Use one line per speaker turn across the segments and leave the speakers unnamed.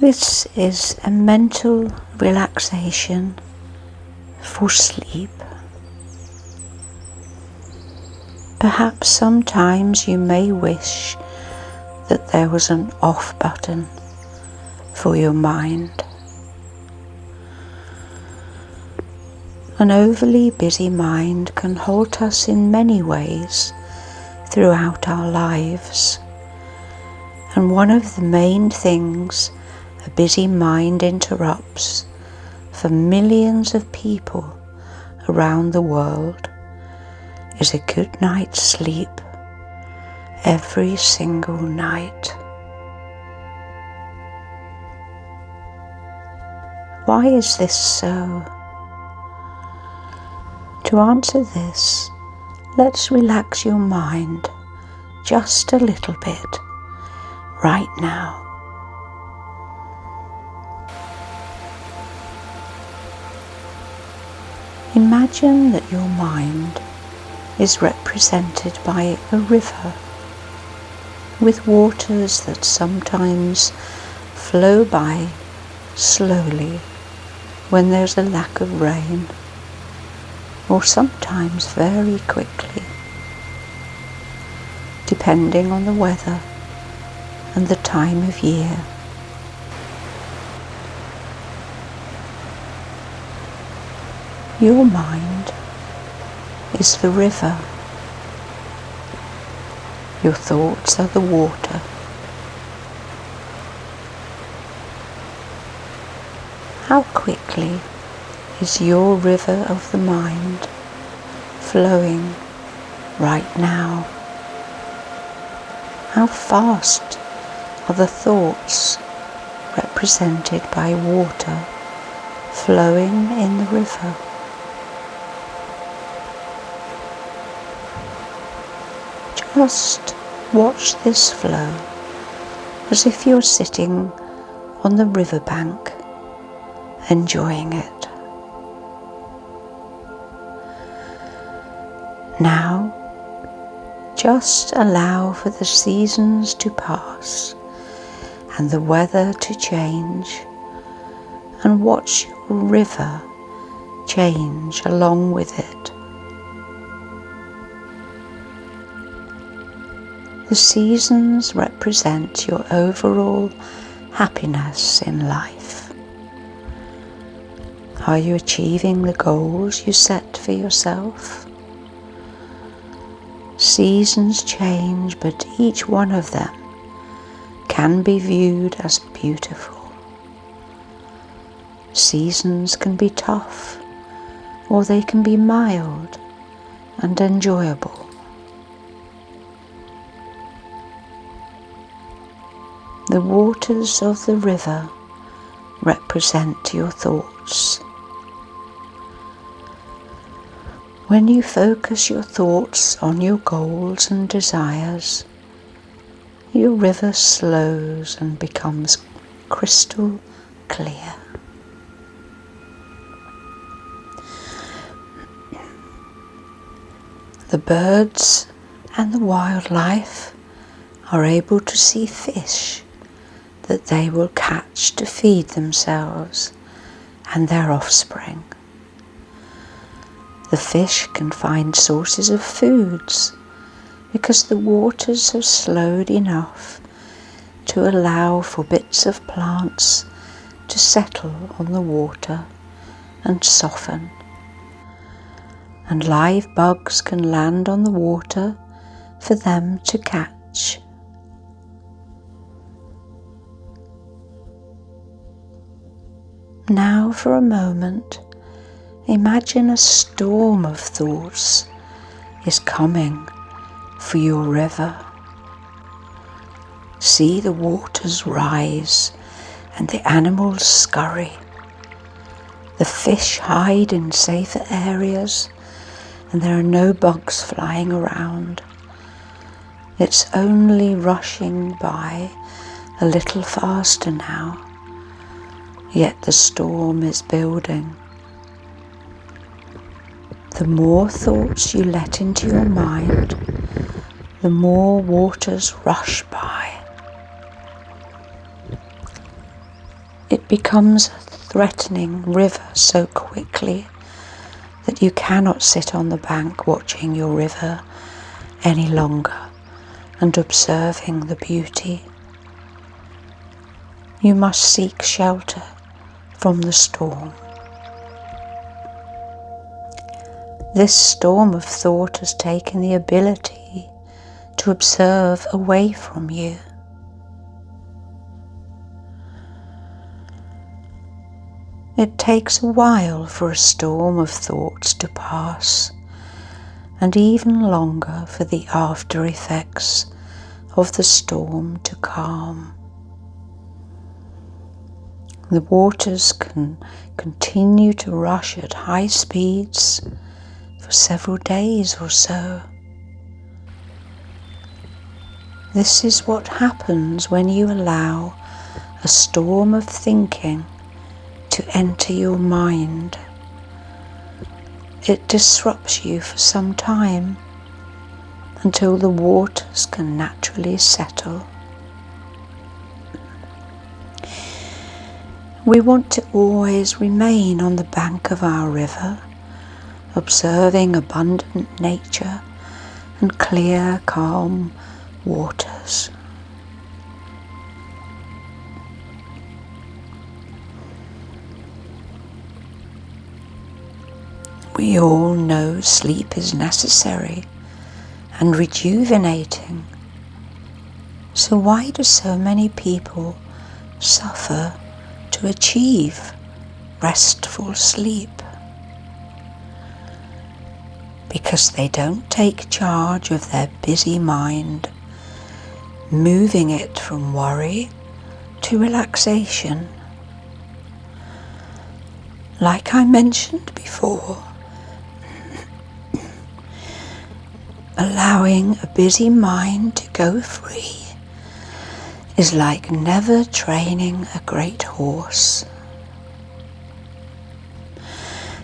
This is a mental relaxation for sleep. Perhaps sometimes you may wish that there was an off button for your mind. An overly busy mind can halt us in many ways throughout our lives, and one of the main things a busy mind interrupts for millions of people around the world is a good night's sleep every single night. Why is this so? To answer this, let's relax your mind just a little bit right now. Imagine that your mind is represented by a river with waters that sometimes flow by slowly when there's a lack of rain, or sometimes very quickly, depending on the weather and the time of year. Your mind is the river. Your thoughts are the water. How quickly is your river of the mind flowing right now? How fast are the thoughts represented by water flowing in the river? Just watch this flow as if you're sitting on the riverbank enjoying it. Now, just allow for the seasons to pass and the weather to change, and watch your river change along with it. The seasons represent your overall happiness in life. Are you achieving the goals you set for yourself? Seasons change, but each one of them can be viewed as beautiful. Seasons can be tough, or they can be mild and enjoyable. The waters of the river represent your thoughts. When you focus your thoughts on your goals and desires, your river slows and becomes crystal clear. The birds and the wildlife are able to see fish that they will catch to feed themselves and their offspring. The fish can find sources of foods because the waters have slowed enough to allow for bits of plants to settle on the water and soften. And live bugs can land on the water for them to catch. Now for a moment, imagine a storm of thoughts is coming for your river. See the waters rise and the animals scurry. The fish hide in safer areas and there are no bugs flying around. It's only rushing by a little faster now. Yet the storm is building. The more thoughts you let into your mind, the more waters rush by. It becomes a threatening river so quickly that you cannot sit on the bank watching your river any longer and observing the beauty. You must seek shelter from the storm. This storm of thought has taken the ability to observe away from you. It takes a while for a storm of thoughts to pass, and even longer for the after effects of the storm to calm. The waters can continue to rush at high speeds for several days or so. This is what happens when you allow a storm of thinking to enter your mind. It disrupts you for some time until the waters can naturally settle. We want to always remain on the bank of our river, observing abundant nature and clear, calm waters. We all know sleep is necessary and rejuvenating. So why do so many people suffer to achieve restful sleep? Because they don't take charge of their busy mind, moving it from worry to relaxation. Like I mentioned before, allowing a busy mind to go free is like never training a great horse.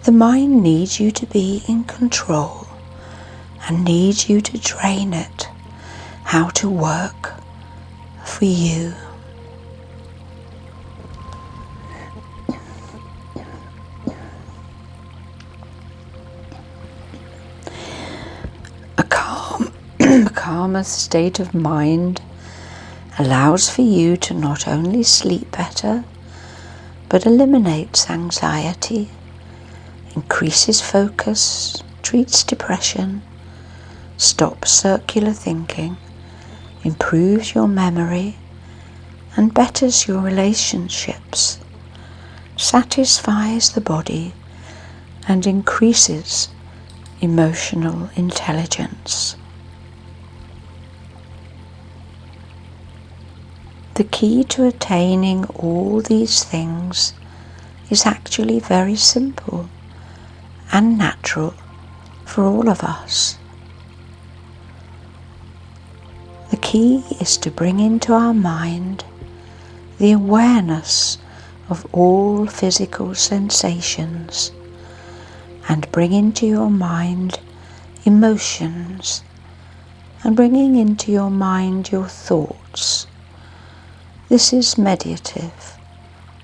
The mind needs you to be in control and needs you to train it how to work for you. A calmer state of mind allows for you to not only sleep better, but eliminates anxiety, increases focus, treats depression, stops circular thinking, improves your memory, and betters your relationships, satisfies the body, and increases emotional intelligence. The key to attaining all these things is actually very simple and natural for all of us. The key is to bring into our mind the awareness of all physical sensations and bring into your mind emotions and bringing into your mind your thoughts. This is meditative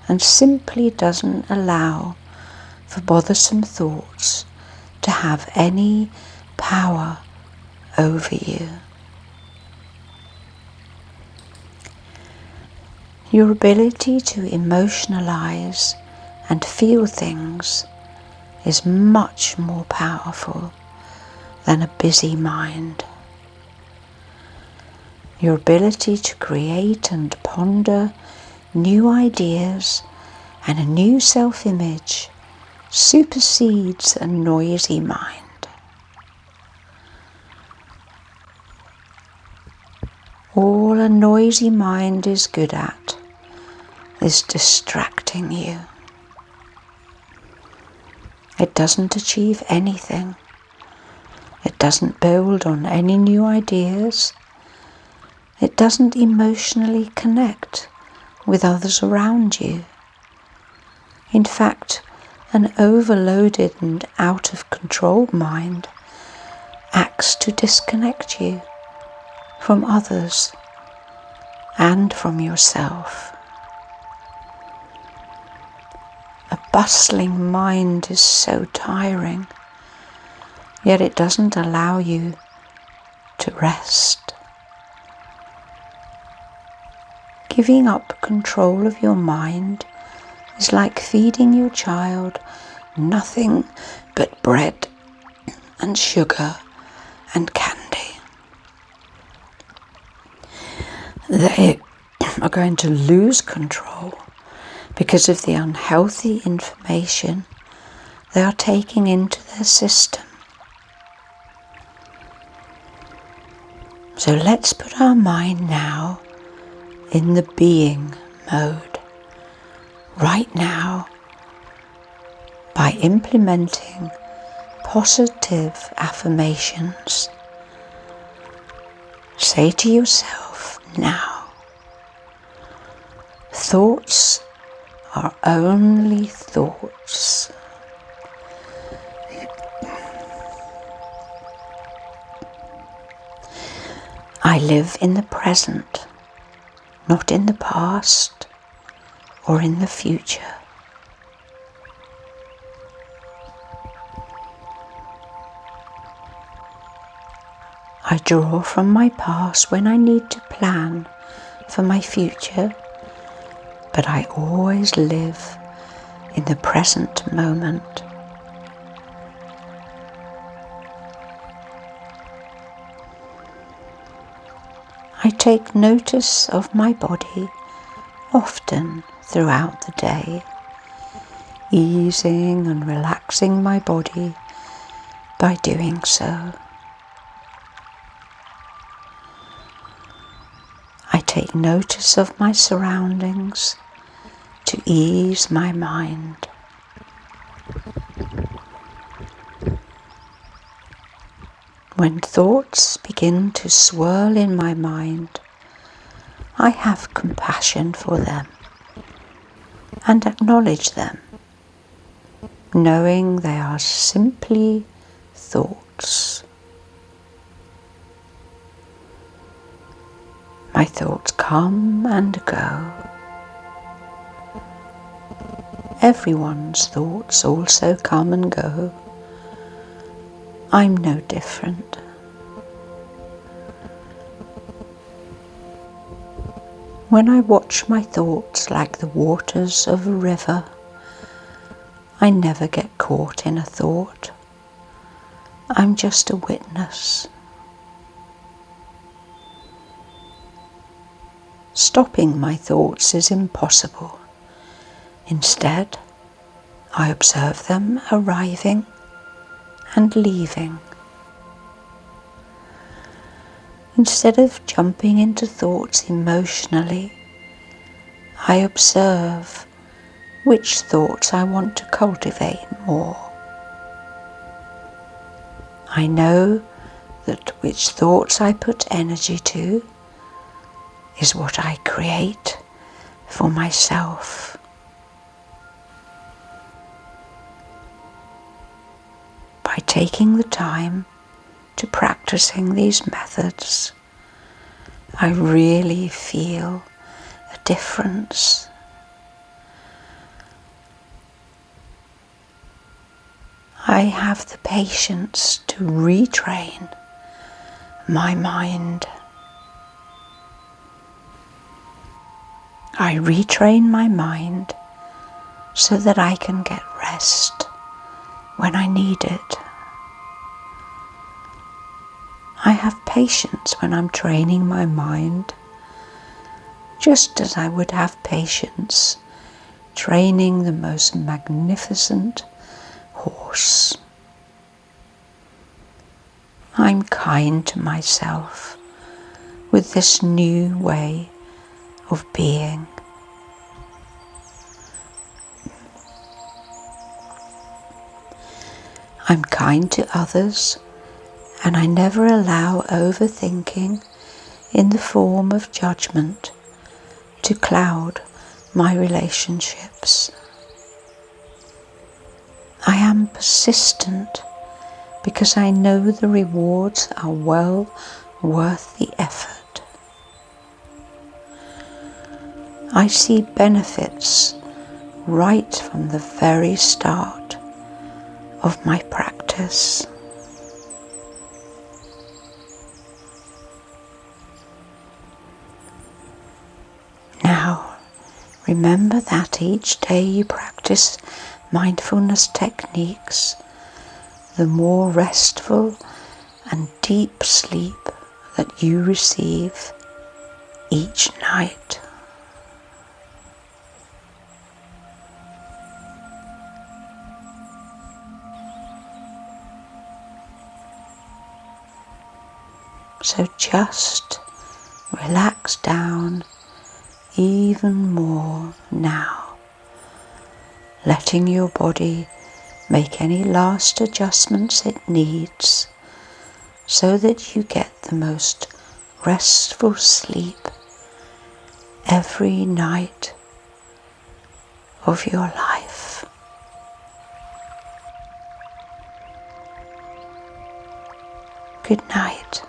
and simply doesn't allow for bothersome thoughts to have any power over you. Your ability to emotionalize and feel things is much more powerful than a busy mind. Your ability to create and ponder new ideas and a new self-image supersedes a noisy mind. All a noisy mind is good at is distracting you. It doesn't achieve anything. It doesn't build on any new ideas. It doesn't emotionally connect with others around you. In fact, an overloaded and out of control mind acts to disconnect you from others and from yourself. bustling mind is so tiring, yet it doesn't allow you to rest. Giving up control of your mind is like feeding your child nothing but bread and sugar and candy. They are going to lose control because of the unhealthy information they are taking into their system. So let's put our mind now in the being mode, right now, by implementing positive affirmations. Say to yourself now, thoughts are only thoughts. I live in the present, not in the past or in the future. I draw from my past when I need to plan for my future, but I always live in the present moment. I take notice of my body often throughout the day, easing and relaxing my body by doing so. I take notice of my surroundings to ease my mind. When thoughts begin to swirl in my mind, I have compassion for them and acknowledge them, knowing they are simply thoughts. My thoughts come and go. Everyone's thoughts also come and go. I'm no different. When I watch my thoughts like the waters of a river, I never get caught in a thought. I'm just a witness. Stopping my thoughts is impossible. Instead, I observe them arriving and leaving. Instead of jumping into thoughts emotionally, I observe which thoughts I want to cultivate more. I know that which thoughts I put energy to is what I create for myself. By taking the time to practicing these methods, I really feel a difference. I have the patience to retrain my mind. I retrain my mind so that I can get rest when I need it. I have patience when I'm training my mind, just as I would have patience training the most magnificent horse. I'm kind to myself with this new way of being. I'm kind to others, and I never allow overthinking in the form of judgment to cloud my relationships. I am persistent because I know the rewards are well worth the effort. I see benefits right from the very start of my practice. Now, remember that each day you practice mindfulness techniques, the more restful and deep sleep that you receive each night. So just relax down even more now, letting your body make any last adjustments it needs so that you get the most restful sleep every night of your life. Good night.